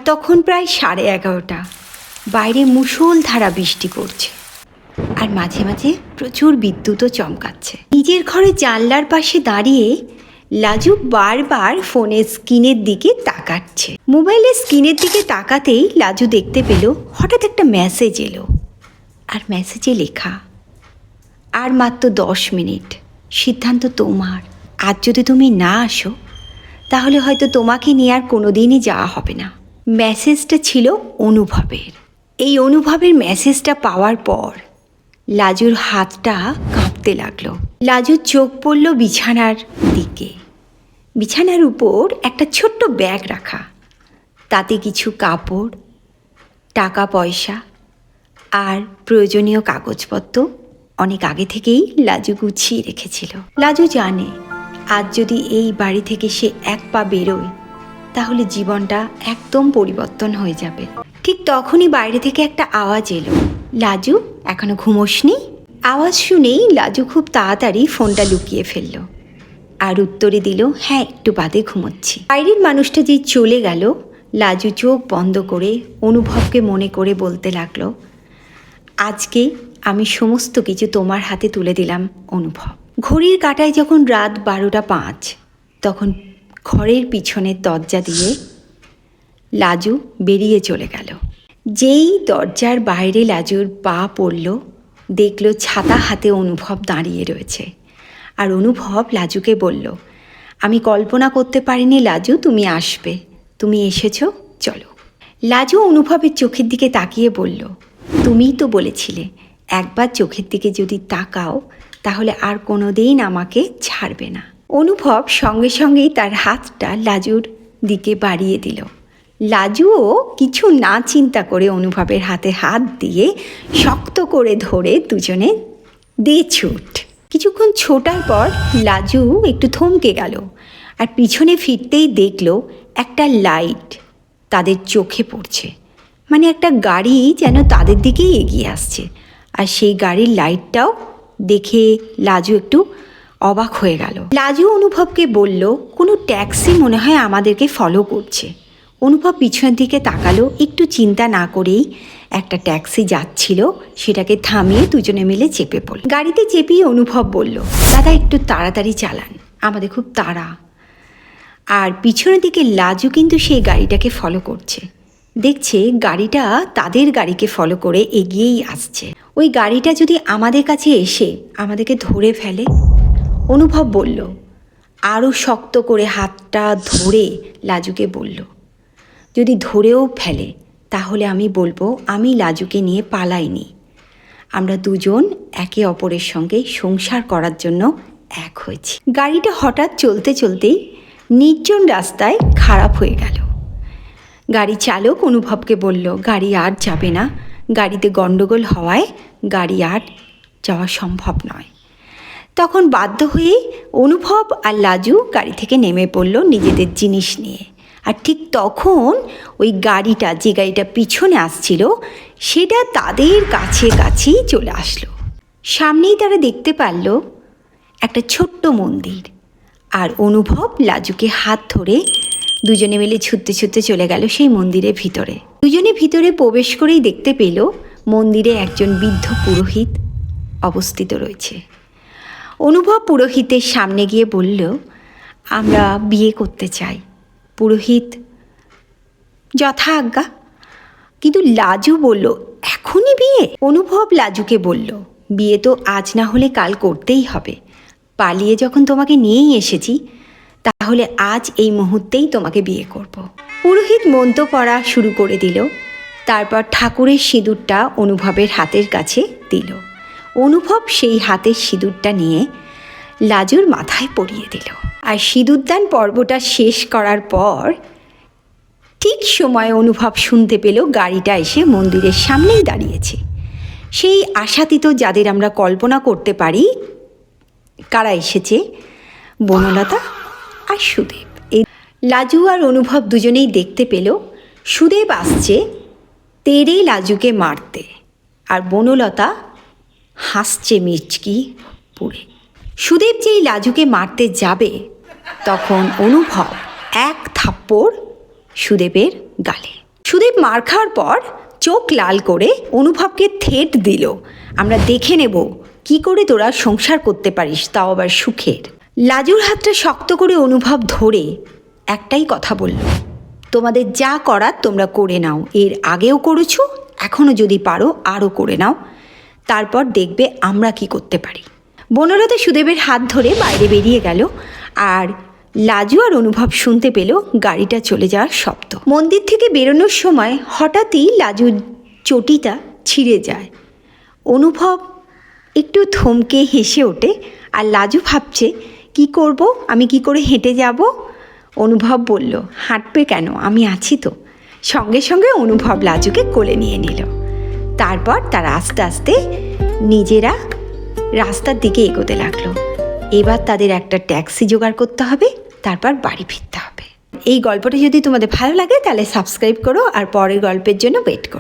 তখন প্রায় 11:30। বাইরে মুষলধারা বৃষ্টি পড়ছে, আর মাঝে মাঝে প্রচুর বিদ্যুৎও চমকাচ্ছে। নিজের ঘরে জানলার পাশে দাঁড়িয়ে লাজু বারবার ফোনের স্ক্রিনের দিকে তাকাচ্ছে। মোবাইলের স্ক্রিনের দিকে তাকাতেই লাজু দেখতে পেল হঠাৎ একটা মেসেজ এলো, আর মেসেজে লেখা, আর মাত্র 10 মিনিট, সিদ্ধান্ত তোমার। আজ যদি তুমি না আসো তাহলে হয়তো তোমাকে নিয়ে আর কোনো দিনই যাওয়া হবে না। মেসেজটা ছিল অনুভবের। এই অনুভবের মেসেজটা পাওয়ার পর লাজুর হাতটা কাঁপতে লাগলো। লাজুর চোখ পড়ল বিছানার দিকে। বিছানার উপর একটা ছোট্ট ব্যাগ রাখা, তাতে কিছু কাপড়, টাকা পয়সা আর প্রয়োজনীয় কাগজপত্র অনেক আগে থেকেই লাজু গুছিয়ে রেখেছিল। লাজু জানে আজ যদি এই বাড়ি থেকে সে এক পা বেরোয় তাহলে জীবনটা একদম পরিবর্তন হয়ে যাবে। ঠিক তখনই বাইরে থেকে একটা আওয়াজ এলো, লাজু এখনো ঘুমোসনি? আওয়াজ শুনেই লাজু খুব তাড়াতাড়ি ফোনটা লুকিয়ে ফেলল আর উত্তরে দিল, হ্যাঁ একটু বাদে ঘুমোচ্ছি। বাইরের মানুষটা যে চলে গেল, লাজু চোখ বন্ধ করে অনুভবকে মনে করে বলতে লাগলো, আজকে আমি সমস্ত কিছু তোমার হাতে তুলে দিলাম অনুভব। ঘড়ির কাঁটায় যখন রাত 12:05, তখন ঘরের পিছনের দরজা দিয়ে লাজু বেরিয়ে চলে গেল। যেই দরজার বাইরে লাজুর পা পড়ল, দেখল ছাতা হাতে অনুভব দাঁড়িয়ে রয়েছে। আর অনুভব লাজুকে বলল, আমি কল্পনা করতে পারিনি লাজু তুমি আসবে, তুমি এসেছো, চলো। লাজু অনুভবের চোখের দিকে তাকিয়ে বলল, তুমিই তো বলেছিলে একবার চোখের দিকে যদি তাকাও তাহলে আর কোনো দিন আমাকে ছাড়বে না। অনুভব সঙ্গে সঙ্গেই তার হাতটা লাজুর দিকে বাড়িয়ে দিল। লাজুও কিছু না চিন্তা করে অনুভবের হাতে হাত দিয়ে শক্ত করে ধরে দুজনে দিয়ে ছুট। কিছুক্ষণ ছোটার পর লাজু একটু থমকে গেল, আর পিছনে ফিরতেই দেখল একটা লাইট তাদের চোখে পড়ছে। মানে একটা গাড়ি যেন তাদের দিকেই এগিয়ে আসছে, আর সেই গাড়ির লাইটটাও দেখে লাজু একটু অবাক হয়ে গেল। লাজু অনুভবকে বলল, কোনো ট্যাক্সি মনে হয় আমাদেরকে ফলো করছে। অনুভব পিছনের দিকে তাকালো, একটু চিন্তা না করেই একটা ট্যাক্সি যাচ্ছিল, সেটাকে থামিয়ে দুজনে মিলে চেপে পড়ল। গাড়িতে চেপিয়ে অনুভব বলল, দাদা একটু তাড়াতাড়ি চালান, আমাদের খুব তাড়া। আর পিছনের দিকে লাজু কিন্তু সেই গাড়িটাকে ফলো করছে। দেখছে গাড়িটা তাদের গাড়িকে ফলো করে এগিয়েই আসছে। ওই গাড়িটা যদি আমাদের কাছে এসে আমাদেরকে ধরে ফেলে? অনুভব বলল, আরও শক্ত করে হাতটা ধরে লাজুকে বলল, যদি ধরেও ফেলে তাহলে আমি বলবো আমি লাজুকে নিয়ে পালাইনি, আমরা দুজন একে অপরের সঙ্গে সংসার করার জন্য এক হয়েছি। গাড়িটা হঠাৎ চলতে চলতেই নির্জন রাস্তায় খারাপ হয়ে গেল। গাড়ি চালক অনুভবকে বলল, গাড়ি আর যাবে না, গাড়িতে গণ্ডগোল হওয়ায় গাড়ি আর যাওয়া সম্ভব নয়। তখন বাধ্য হয়ে অনুভব আর লাজু গাড়ি থেকে নেমে পড়ল নিজেদের জিনিস নিয়ে। আর ঠিক তখন ওই গাড়িটা, যে গাড়িটা পিছনে আসছিল, সেটা তাদের কাছেই চলে আসলো। সামনেই তারা দেখতে পারল একটা ছোট্ট মন্দির, আর অনুভব লাজুকে হাত ধরে দুজনে মিলে ছুটতে ছুটতে চলে গেল সেই মন্দিরের ভিতরে। দুজনে ভিতরে প্রবেশ করেই দেখতে পেল মন্দিরে একজন বৃদ্ধ পুরোহিত অবস্থিত রয়েছে। অনুভব পুরোহিতের সামনে গিয়ে বলল, আমরা বিয়ে করতে চাই। পুরোহিত যথা আজ্ঞা। কিন্তু লাজু বলল, এখনই বিয়ে? অনুভব লাজুকে বলল, বিয়ে তো আজ না হলে কাল করতেই হবে। পালিয়ে যখন তোমাকে নিয়েই এসেছি, তাহলে আজ এই মুহূর্তেই তোমাকে বিয়ে করব। পুরোহিত মন্ত্র পড়া শুরু করে দিল। তারপর ঠাকুরের সিঁদুরটা অনুভবের হাতের কাছে দিল। অনুভব সেই হাতের সিঁদুরটা নিয়ে লাজুর মাথায় পরিয়ে দিল। আর সিঁদুরদান পর্বটা শেষ করার পর ঠিক সময় অনুভব শুনতে পেল গাড়িটা এসে মন্দিরের সামনেই দাঁড়িয়েছে। সেই আশাতীত যাদের আমরা কল্পনা করতে পারি কারা এসেছে, বনলতা আর সুদেব। এই লাজু আর অনুভব দুজনেই দেখতে পেল সুদেব আসছে তেরে লাজুকে মারতে, আর বনলতা হাসছে মিচকি পুড়ে। সুদেব যেই লাজুকে মারতে যাবে, তখন অনুভব এক থাপ্পড় সুদেবের গালে। সুদীপ মার খাওয়ার পর চোখ লাল করে অনুভবকে থেট দিল, আমরা দেখে নেব কি করে তোরা সংসার করতে পারিস, তাও আবার সুখের। লাজুর হাতটা শক্ত করে অনুভব ধরে একটাই কথা বলল, তোমাদের যা করার তোমরা করে নাও, এর আগেও করেছো, এখনও যদি পারো আরও করে নাও, তারপর দেখবে আমরা কি করতে পারি। বনলতা সুদেবের হাত ধরে বাইরে বেরিয়ে গেল, আর লাজু আর অনুভব শুনতে পেল গাড়িটা চলে যাওয়ার শব্দ। মন্দির থেকে বেরোনোর সময় হঠাৎই লাজুর চটিটা ছিঁড়ে যায়। অনুভব একটু থমকে হেসে ওঠে, আর লাজু ভাবছে কি করব, আমি কি করে হেঁটে যাব। অনুভব বলল, হাঁটবে কেন, আমি আছি তো। সঙ্গে সঙ্গে অনুভব লাজুকে কোলে নিয়ে নিল। তারপর তারা আস্তে আস্তে নিজেরা রাস্তার দিকে এগোতে লাগলো। এবার তাদের একটা ট্যাক্সি জোগাড় করতে হবে, তারপর বাড়ি ফিরতে হবে। এই গল্পটা যদি তোমাদের ভালো লাগে তাহলে সাবস্ক্রাইব করো, আর পরের গল্পের জন্য ওয়েট করো।